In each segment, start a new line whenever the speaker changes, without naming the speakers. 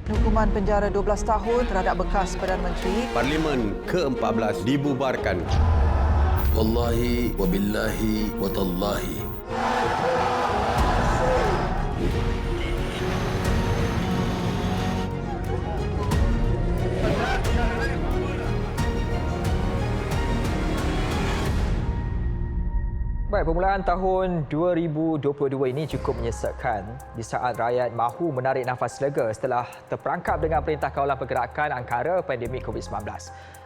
Hukuman penjara 12 tahun terhadap bekas Perdana Menteri.
Parlimen ke-14 dibubarkan.
Wallahi wabillahi watallahi.
Baik, permulaan tahun 2022 ini cukup menyesatkan di saat rakyat mahu menarik nafas lega setelah terperangkap dengan Perintah Kawalan Pergerakan angkara pandemik COVID-19.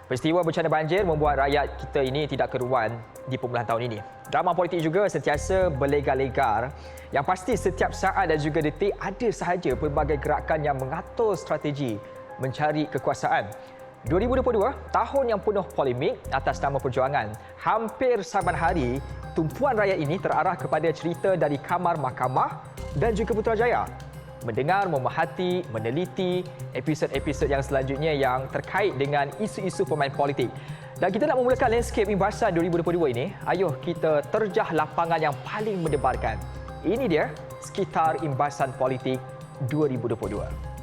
Peristiwa bencana banjir membuat rakyat kita ini tidak keruan di permulaan tahun ini. Drama politik juga sentiasa berlegar-legar yang pasti setiap saat dan juga detik ada sahaja pelbagai gerakan yang mengatur strategi mencari kekuasaan. 2022, tahun yang penuh polemik atas nama perjuangan. Hampir saban hari, tumpuan rakyat ini terarah kepada cerita dari Kamar Mahkamah dan juga Putrajaya. Mendengar, memerhati, meneliti episod-episod yang selanjutnya yang terkait dengan isu-isu pemain politik. Dan kita nak memulakan landscape imbasan 2022 ini, ayuh kita terjah lapangan yang paling mendebarkan. Ini dia sekitar imbasan politik 2022.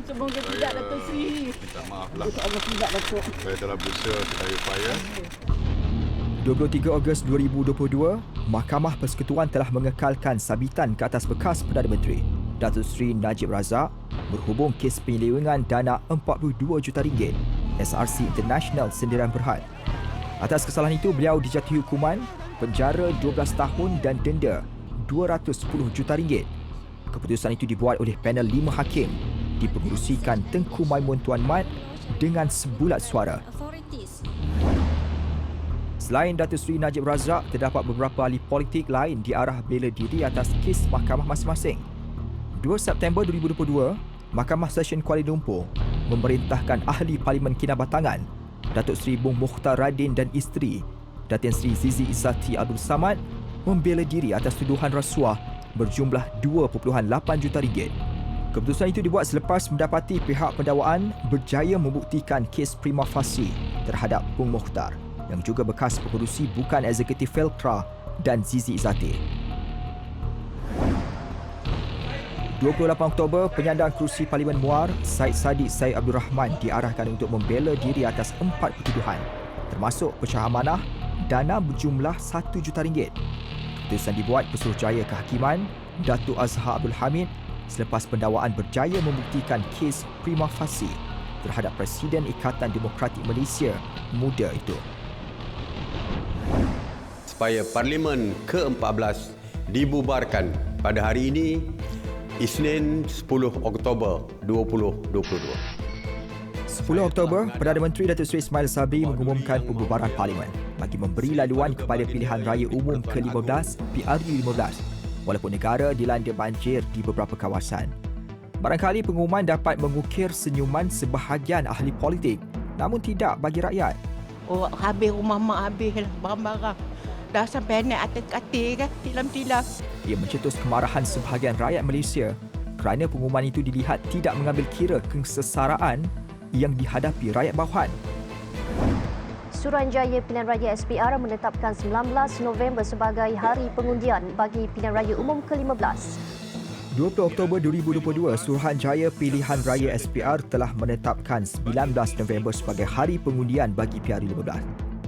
Semoga tidak, Datuk Seri.
Minta maaf lah.
InsyaAllah tidak, Datuk.
Saya telah berusaha sedaya upaya.
23 Ogos 2022, Mahkamah Persekutuan telah mengekalkan sabitan ke atas bekas Perdana Menteri Datuk Seri Najib Razak berhubung kes penyelewengan dana RM42 juta SRC International Sendirian Berhad. Atas kesalahan itu, beliau dijatuhi hukuman penjara 12 tahun dan denda RM210 juta. Keputusan itu dibuat oleh panel 5 hakim dipengerusikan Tengku Maimun Tuan Mat dengan sebulat suara. Selain Datuk Seri Najib Razak, terdapat beberapa ahli politik lain diarah bela diri atas kes mahkamah masing-masing. 2 September 2022, Mahkamah Session Kuala Lumpur memerintahkan Ahli Parlimen Kinabatangan Datuk Seri Bung Mokhtar Radin dan isteri Datin Seri Zizi Izzati Abdul Samad membela diri atas tuduhan rasuah berjumlah RM2.8 juta. Keputusan itu dibuat selepas mendapati pihak pendakwaan berjaya membuktikan kes prima facie terhadap Bung Mokhtar yang juga bekas pengerusi bukan eksekutif Feltra dan Zizi Izzati. 28 Oktober, penyandang kerusi Parlimen Muar, Syed Saddiq Syed Abdul Rahman diarahkan untuk membela diri atas 4 pertuduhan, termasuk pecah amanah, dana berjumlah RM1 juta. Keputusan dibuat Pesuruhjaya Kehakiman Datuk Azhar Abdul Hamid selepas pendakwaan berjaya membuktikan kes prima facie terhadap Presiden Ikatan Demokratik Malaysia muda itu.
Supaya Parlimen ke-14 dibubarkan pada hari ini, Isnin 10 Oktober 2022.
10 Oktober, Perdana Menteri Datuk Seri Ismail Sabri mengumumkan pembubaran Parlimen bagi memberi laluan kepada pilihan raya umum ke-15 PRU15 walaupun negara dilanda banjir di beberapa kawasan. Barangkali pengumuman dapat mengukir senyuman sebahagian ahli politik, namun tidak bagi rakyat.
Oh, habis rumah mak habis lah, barang-barang. Dah sampai naik atas katil kan, tilam-tilam.
Ia mencetus kemarahan sebahagian rakyat Malaysia kerana pengumuman itu dilihat tidak mengambil kira kesesaraan yang dihadapi rakyat bawahan.
Suruhanjaya Pilihan Raya SPR menetapkan 19 November sebagai hari pengundian bagi Pilihan Raya Umum ke-15.
20 Oktober 2022, Suruhanjaya Pilihan Raya SPR telah menetapkan 19 November sebagai hari pengundian bagi PRU15.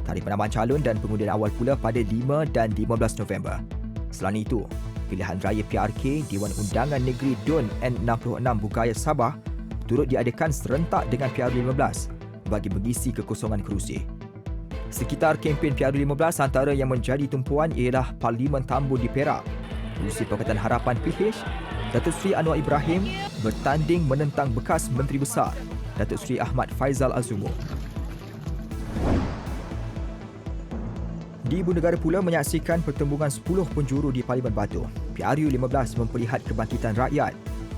Tarikh penamaan calon dan pengundian awal pula pada 5 dan 15 November. Selain itu, Pilihan Raya PRK Dewan Undangan Negeri DUN N66 Bugaya Sabah turut diadakan serentak dengan PRU15 bagi mengisi kekosongan kerusi. Sekitar kempen PRU15, antara yang menjadi tumpuan ialah Parlimen Tambun di Perak. Kerusi Pakatan Harapan PH, Datuk Seri Anwar Ibrahim bertanding menentang bekas Menteri Besar Datuk Seri Ahmad Faizal Azumu. Di Ibu Negara pula menyaksikan pertembungan 10 penjuru di Parlimen Batu. PRU15 memperlihat kebangkitan rakyat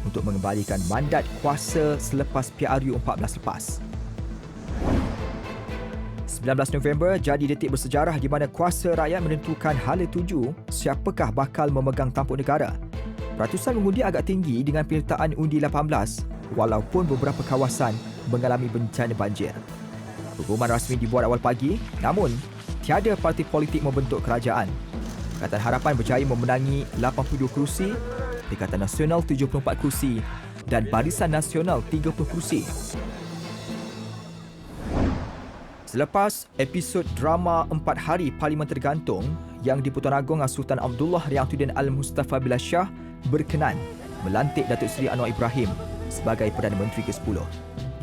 untuk mengembalikan mandat kuasa selepas PRU14 lepas. 19 November jadi detik bersejarah di mana kuasa rakyat menentukan hala tuju siapakah bakal memegang tampuk negara. Ratusan mengundi agak tinggi dengan penyertaan undi 18 walaupun beberapa kawasan mengalami bencana banjir. Pengumuman rasmi dibuat awal pagi, namun tiada parti politik membentuk kerajaan. Pakatan Harapan berjaya memenangi 82 kerusi Perikatan Nasional 74 kursi dan Barisan Nasional 30 kursi. Selepas episod drama 4 hari Parlimen Tergantung yang di-Pertuan Agong Sultan Abdullah Riyatuddin Al-Mustafa Billah Shah berkenan melantik Datuk Seri Anwar Ibrahim sebagai Perdana Menteri ke-10.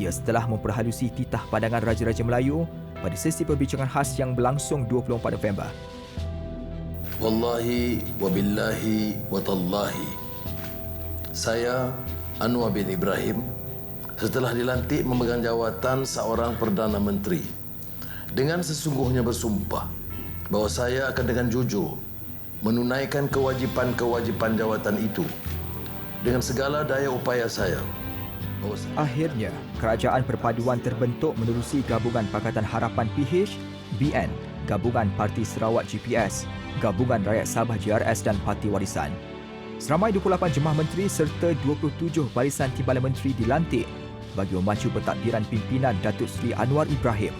Ia setelah memperhalusi titah pandangan Raja-Raja Melayu pada sesi perbincangan khas yang berlangsung 24 November.
Wallahi wabillahi watallahi. Saya Anwar bin Ibrahim setelah dilantik memegang jawatan seorang Perdana Menteri dengan sesungguhnya bersumpah bahawa saya akan dengan jujur menunaikan kewajipan-kewajipan jawatan itu dengan segala daya upaya saya.
Akhirnya, Kerajaan Perpaduan terbentuk menerusi Gabungan Pakatan Harapan PH, BN, Gabungan Parti Sarawak GPS, Gabungan Rakyat Sabah GRS dan Parti Warisan. Seramai 28 jemaah menteri serta 27 barisan timbalan menteri dilantik bagi memacu pentadbiran pimpinan Datuk Seri Anwar Ibrahim.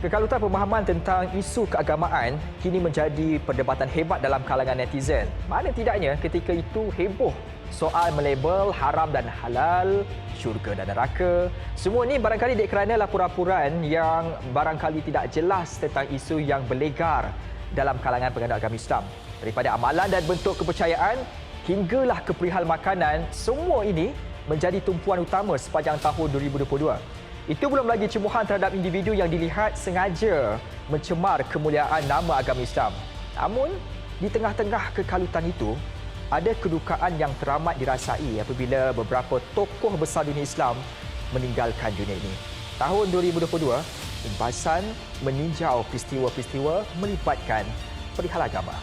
Kekalutan pemahaman tentang isu keagamaan kini menjadi perdebatan hebat dalam kalangan netizen. Mana tidaknya ketika itu heboh soal melabel haram dan halal, syurga dan neraka. Semua ini barangkali kerana laporan-laporan yang barangkali tidak jelas tentang isu yang berlegar dalam kalangan pengandal agama Islam. Daripada amalan dan bentuk kepercayaan hinggalah ke perihal makanan, semua ini menjadi tumpuan utama sepanjang tahun 2022. Itu belum lagi cemuhan terhadap individu yang dilihat sengaja mencemar kemuliaan nama agama Islam. Namun, di tengah-tengah kekalutan itu, ada kedukaan yang teramat dirasai apabila beberapa tokoh besar dunia Islam meninggalkan dunia ini. Tahun 2022, imbasan meninjau peristiwa-peristiwa melibatkan perihal agama.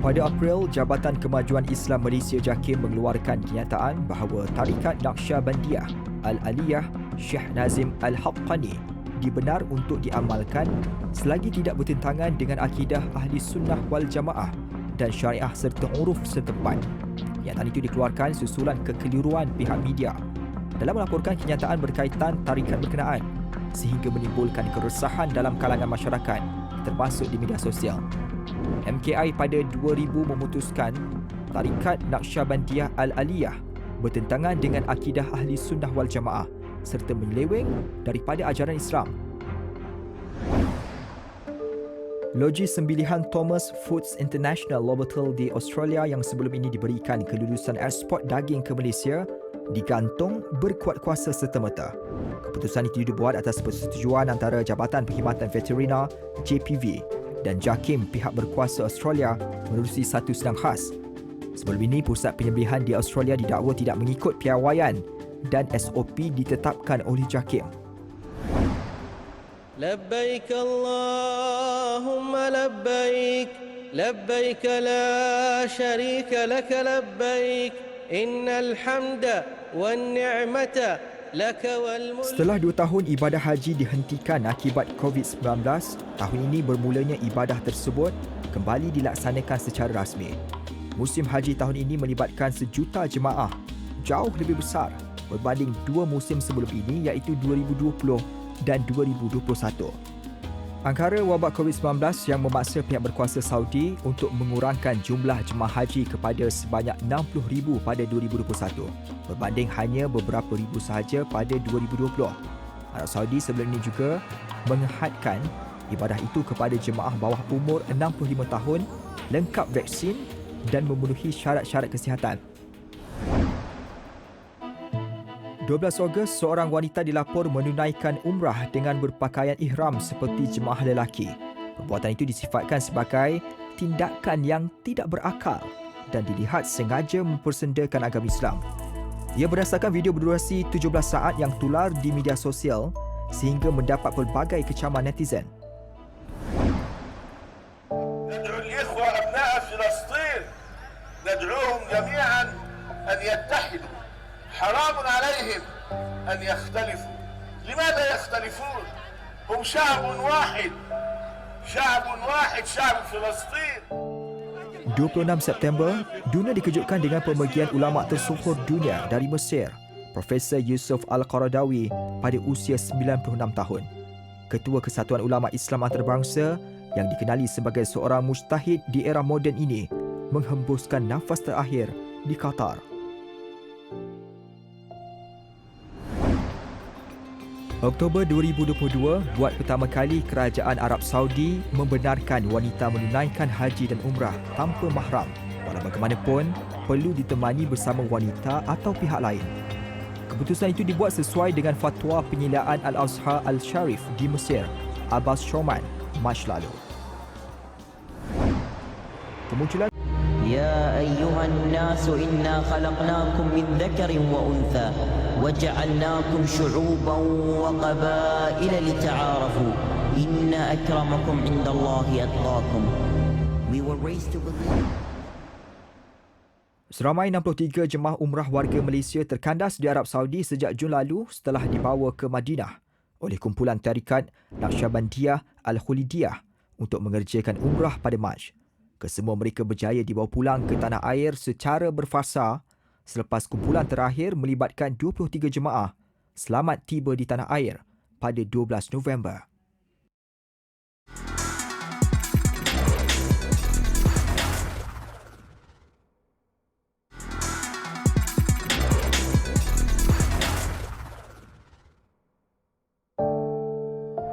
Pada April, Jabatan Kemajuan Islam Malaysia JAKIM mengeluarkan kenyataan bahawa Tarikat Naqsyabandiyah Al-Aliyah Syekh Nazim Al-Haqqani dibenar untuk diamalkan selagi tidak bertentangan dengan akidah Ahli Sunnah wal Jamaah dan syariah serta uruf setempat. Kenyataan itu dikeluarkan susulan kekeliruan pihak media dalam melaporkan kenyataan berkaitan tarikat berkenaan sehingga menimbulkan keresahan dalam kalangan masyarakat termasuk di media sosial. MKI pada 2000 memutuskan Tarikat Naqsyabandiyah Al-Aliyah bertentangan dengan akidah Ahli Sunnah wal Jamaah serta menyeleweng daripada ajaran Islam. Loji Sembilihan Thomas Foods International Lobatel di Australia yang sebelum ini diberikan kelulusan ekspor daging ke Malaysia digantung berkuat kuasa serta-merta. Keputusan itu dibuat atas persetujuan antara Jabatan Perkhidmatan Veterina JPV dan JAKIM pihak berkuasa Australia menerusi satu sidang khas. Sebelum ini, pusat penyembelihan di Australia didakwa tidak mengikut piawaian dan SOP ditetapkan oleh JAKIM.
Labbaik Allahumma labbaik, labbaik la syarika laka labbaik, innal hamda wan ni'mata laka wal mulk.
Setelah 2 tahun ibadah haji dihentikan akibat COVID-19, tahun ini bermulanya ibadah tersebut kembali dilaksanakan secara rasmi. Musim haji tahun ini melibatkan 1 juta jemaah, jauh lebih besar berbanding 2 musim sebelum ini iaitu 2020 dan 2021. Angkara wabak COVID-19 yang memaksa pihak berkuasa Saudi untuk mengurangkan jumlah jemaah haji kepada sebanyak 60,000 pada 2021 berbanding hanya beberapa ribu sahaja pada 2020. Arab Saudi sebelum ini juga menghadkan ibadah itu kepada jemaah bawah umur 65 tahun, lengkap vaksin dan memenuhi syarat-syarat kesihatan. 12 Ogos, seorang wanita dilapor menunaikan umrah dengan berpakaian ihram seperti jemaah lelaki. Perbuatan itu disifatkan sebagai tindakan yang tidak berakal dan dilihat sengaja mempersendakan agama Islam. Ia berdasarkan video berdurasi 17 saat yang tular di media sosial sehingga mendapat pelbagai kecaman netizen.
ندعو الإخوة أبناء فلسطين ندعوهم جميعا أن يتحدوا حرام عليهم أن يختلفوا. لماذا يختلفون؟ هم شعب واحد شعب واحد شعب فلسطين.
26 September, dunia dikejutkan dengan pemergian ulama tersohor dunia dari Mesir, Profesor Yusuf Al-Qaradawi pada usia 96 tahun. Ketua Kesatuan Ulama Islam Antarabangsa yang dikenali sebagai seorang mujtahid di era moden ini menghembuskan nafas terakhir di Qatar. Oktober 2022, buat pertama kali Kerajaan Arab Saudi membenarkan wanita menunaikan haji dan umrah tanpa mahram, walau bagaimanapun perlu ditemani bersama wanita atau pihak lain. Keputusan itu dibuat sesuai dengan fatwa penyilaan Al-Azhar Al-Sharif di Mesir, Abbas Shoman, Mac lalu. Kemunculan
يا أيها الناس إنا خلقناكم من ذكر وأنثى وجعلناكم شعوبا وقبائل لتعارفوا إن أكرمكم عند الله أتقاكم. We were raised to believe.
Seramai 63 jemaah umrah warga Malaysia terkandas di Arab Saudi sejak Jun lalu setelah dibawa ke Madinah oleh kumpulan tarikat Naqsyabandiyah Al-Khulidiyah untuk mengerjakan umrah pada Mac. Kesemua mereka berjaya dibawa pulang ke tanah air secara berfasa selepas kumpulan terakhir melibatkan 23 jemaah selamat tiba di tanah air pada 12 November.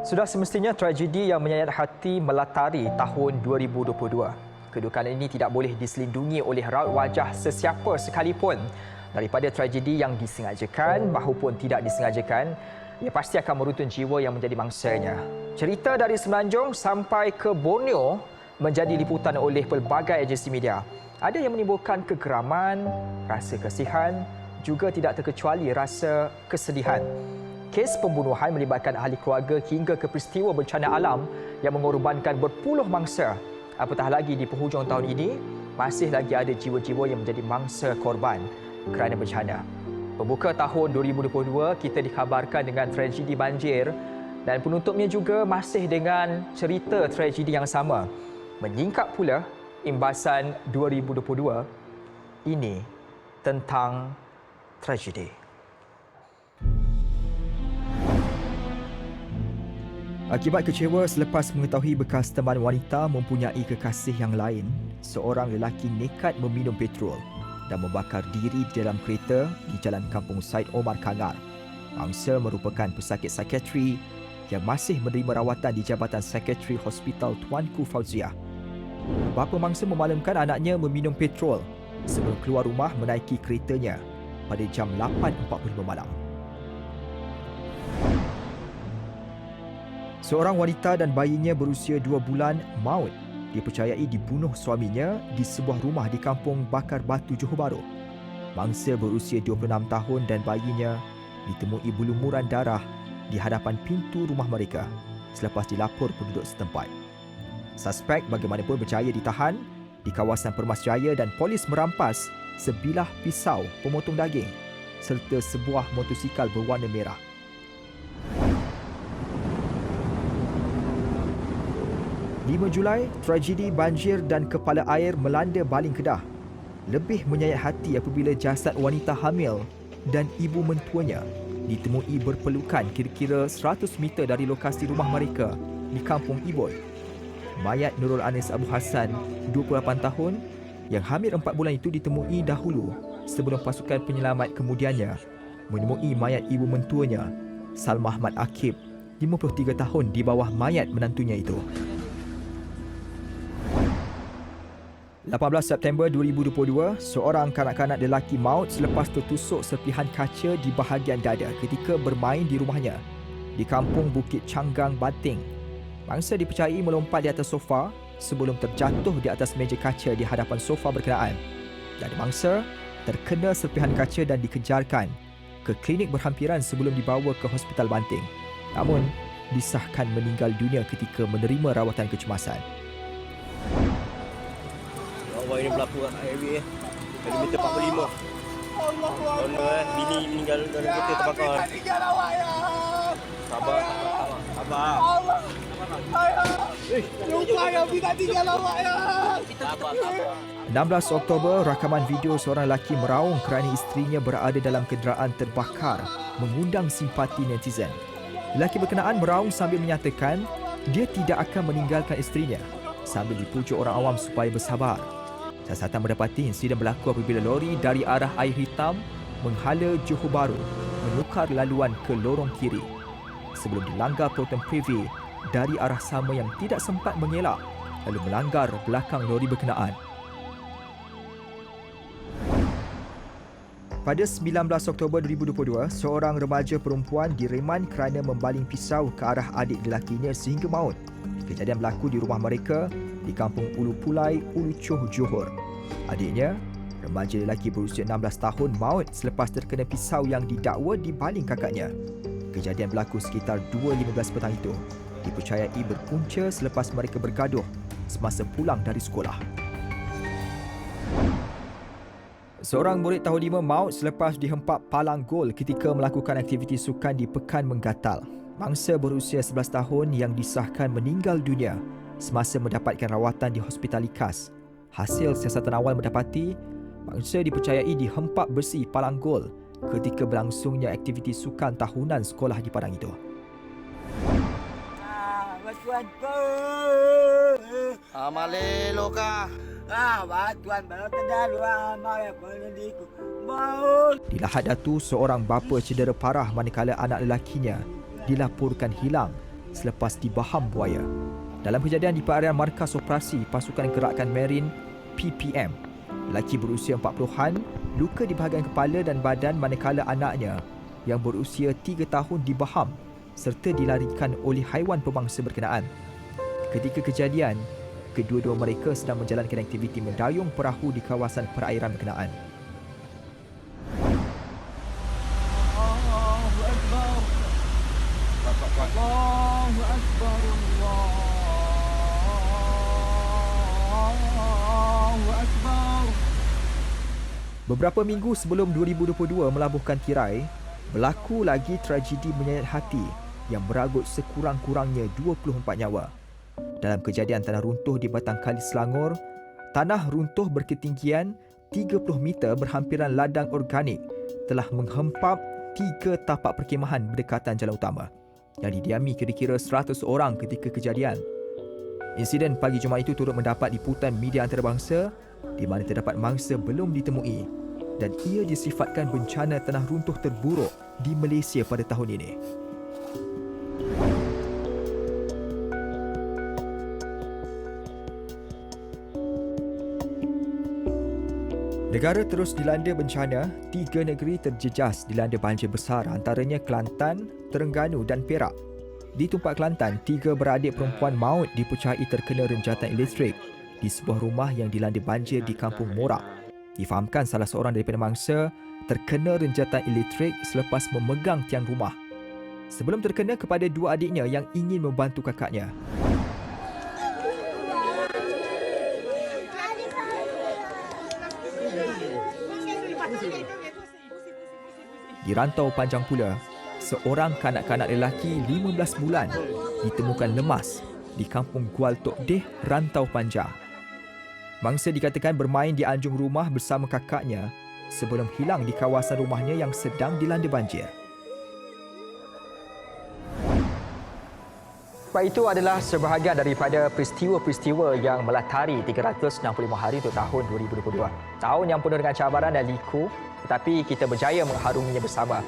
Sudah semestinya tragedi yang menyayat hati melatari tahun 2022. Kedukaan ini tidak boleh diselindungi oleh raut wajah sesiapa sekalipun. Daripada tragedi yang disengajakan maupun tidak disengajakan, ia pasti akan meruntun jiwa yang menjadi mangsanya. Cerita dari Semenanjung sampai ke Borneo menjadi liputan oleh pelbagai agensi media. Ada yang menimbulkan kegeraman, rasa kasihan, juga tidak terkecuali rasa kesedihan. Kes pembunuhan melibatkan ahli keluarga hingga ke peristiwa bencana alam yang mengorbankan berpuluh mangsa. Apatah lagi di penghujung tahun ini, masih lagi ada jiwa-jiwa yang menjadi mangsa korban kerana bencana. Pembuka tahun 2022, kita dikhabarkan dengan tragedi banjir dan penutupnya juga masih dengan cerita tragedi yang sama. Menyingkap pula imbasan 2022 ini tentang tragedi.
Akibat kecewa selepas mengetahui bekas teman wanita mempunyai kekasih yang lain, seorang lelaki nekat meminum petrol dan membakar diri di dalam kereta di Jalan Kampung Said Omar Kangar. Mangsa merupakan pesakit psikiatri yang masih menerima rawatan di Jabatan Psikiatri Hospital Tuanku Fauziah. Bapa mangsa memaklumkan anaknya meminum petrol sebelum keluar rumah menaiki keretanya pada jam 8.45 malam. Seorang wanita dan bayinya berusia 2 bulan maut dipercayai dibunuh suaminya di sebuah rumah di Kampung Bakar Batu, Johor Bahru. Mangsa berusia 26 tahun dan bayinya ditemui berlumuran darah di hadapan pintu rumah mereka selepas dilapor penduduk setempat. Suspek bagaimanapun berjaya ditahan di kawasan Permas Jaya dan polis merampas sebilah pisau pemotong daging serta sebuah motosikal berwarna merah. Julai, tragedi banjir dan kepala air melanda Baling Kedah. Lebih menyayat hati apabila jasad wanita hamil dan ibu mentuanya ditemui berpelukan kira-kira 100 meter dari lokasi rumah mereka di Kampung Iboy. Mayat Nurul Anis Abu Hassan, 28 tahun, yang hamil 4 bulan itu ditemui dahulu sebelum pasukan penyelamat kemudiannya menemui mayat ibu mentuanya, Salma Ahmad Akib, 53 tahun, di bawah mayat menantunya itu. 18 September 2022, seorang kanak-kanak lelaki maut selepas tertusuk serpihan kaca di bahagian dada ketika bermain di rumahnya di Kampung Bukit Canggang, Banting. Mangsa dipercayai melompat di atas sofa sebelum terjatuh di atas meja kaca di hadapan sofa berkenaan. Dan mangsa terkena serpihan kaca dan dikejarkan ke klinik berhampiran sebelum dibawa ke Hospital Banting. Namun, disahkan meninggal dunia ketika menerima rawatan kecemasan.
Awal ini berlaku kat highway kilometer 45. Allah, bini meninggal dalam kereta terbakar. Sabar. Allah.
Lupa yang kita tinggal awak ya.
16 Oktober, rakaman video seorang lelaki meraung kerana isterinya berada dalam kenderaan terbakar mengundang simpati netizen. Lelaki berkenaan meraung sambil menyatakan dia tidak akan meninggalkan isterinya sambil dipujuk orang awam supaya bersabar. Siasatan mendapati insiden berlaku apabila lori dari arah air hitam menghala Johor Bahru menukar laluan ke lorong kiri sebelum dilanggar proton privy dari arah sama yang tidak sempat mengelak lalu melanggar belakang lori berkenaan. Pada 19 Oktober 2022, seorang remaja perempuan direman kerana membaling pisau ke arah adik lelakinya sehingga maut. Kejadian berlaku di rumah mereka di Kampung Ulu Pulai, Ulu Choh, Johor. Adiknya, remaja lelaki berusia 16 tahun maut selepas terkena pisau yang didakwa dibaling kakaknya. Kejadian berlaku sekitar 2.15 petang itu. Dipercayai berpunca selepas mereka bergaduh semasa pulang dari sekolah. Seorang murid tahun 5 maut selepas dihempap palang gol ketika melakukan aktiviti sukan di Pekan Menggatal. Mangsa berusia 11 tahun yang disahkan meninggal dunia semasa mendapatkan rawatan di Hospital Likas. Hasil siasatan awal mendapati mangsa dipercayai dihempap besi palang gol ketika berlangsungnya aktiviti sukan tahunan sekolah di padang itu.
Amalelo ka. Batuan baru terdalu amal yang pendidiku.
Di Lahad Datu, seorang bapa cedera parah manakala anak lelakinya dilaporkan hilang selepas dibaham buaya. Dalam kejadian di perarian Markas Operasi Pasukan Gerakan Marin PPM, lelaki berusia 40-an luka di bahagian kepala dan badan manakala anaknya yang berusia 3 tahun dibaham serta dilarikan oleh haiwan pemangsa berkenaan. Ketika kejadian, kedua-dua mereka sedang menjalankan aktiviti mendayung perahu di kawasan perairan berkenaan.
Allahu Akbar. Allahu Akbar. Allahu Akbar.
Beberapa minggu sebelum 2022 melabuhkan tirai, berlaku lagi tragedi menyayat hati yang meragut sekurang-kurangnya 24 nyawa. Dalam kejadian tanah runtuh di Batang Kali, Selangor, tanah runtuh berketinggian 30 meter berhampiran ladang organik telah menghempap 3 tapak perkhemahan berdekatan jalan utama yang didiami kira-kira 100 orang ketika kejadian. Insiden pagi Jumaat itu turut mendapat liputan media antarabangsa di mana terdapat mangsa belum ditemui dan ia disifatkan bencana tanah runtuh terburuk di Malaysia pada tahun ini. Negara terus dilanda bencana, 3 negeri terjejas dilanda banjir besar antaranya Kelantan, Terengganu dan Perak. Di Tumpak Kelantan, 3 beradik perempuan maut dipercayai terkena renjatan elektrik di sebuah rumah yang dilanda banjir di Kampung Morak. Difahamkan salah seorang daripada mangsa terkena renjatan elektrik selepas memegang tiang rumah. Sebelum terkena kepada 2 adiknya yang ingin membantu kakaknya. Di Rantau Panjang pula, seorang kanak-kanak lelaki 15 bulan ditemukan lemas di Kampung Gual Tok Deh, Rantau Panjang. Mangsa dikatakan bermain di anjung rumah bersama kakaknya sebelum hilang di kawasan rumahnya yang sedang dilanda banjir.
Itu adalah sebahagian daripada peristiwa-peristiwa yang melatari 365 hari untuk tahun 2022. Tahun yang penuh dengan cabaran dan liku, tetapi kita berjaya mengharuminya bersama.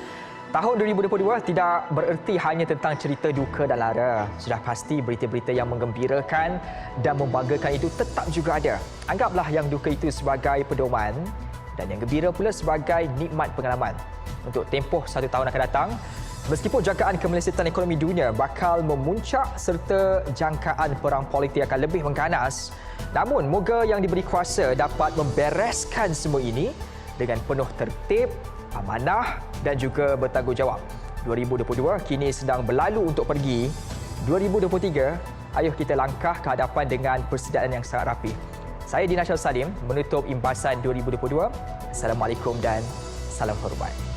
Tahun 2022 tidak bererti hanya tentang cerita duka dan lara. Sudah pasti berita-berita yang menggembirakan dan membanggakan itu tetap juga ada. Anggaplah yang duka itu sebagai pedoman dan yang gembira pula sebagai nikmat pengalaman. Untuk tempoh 1 tahun akan datang, meskipun jangkaan kemelesetan ekonomi dunia bakal memuncak serta jangkaan perang politik akan lebih mengganas, namun moga yang diberi kuasa dapat membereskan semua ini dengan penuh tertib, amanah dan juga bertanggungjawab. 2022 kini sedang berlalu untuk pergi. 2023, ayuh kita langkah ke hadapan dengan persediaan yang sangat rapi. Saya Dina Syal Salim menutup imbasan 2022. Assalamualaikum dan salam hormat.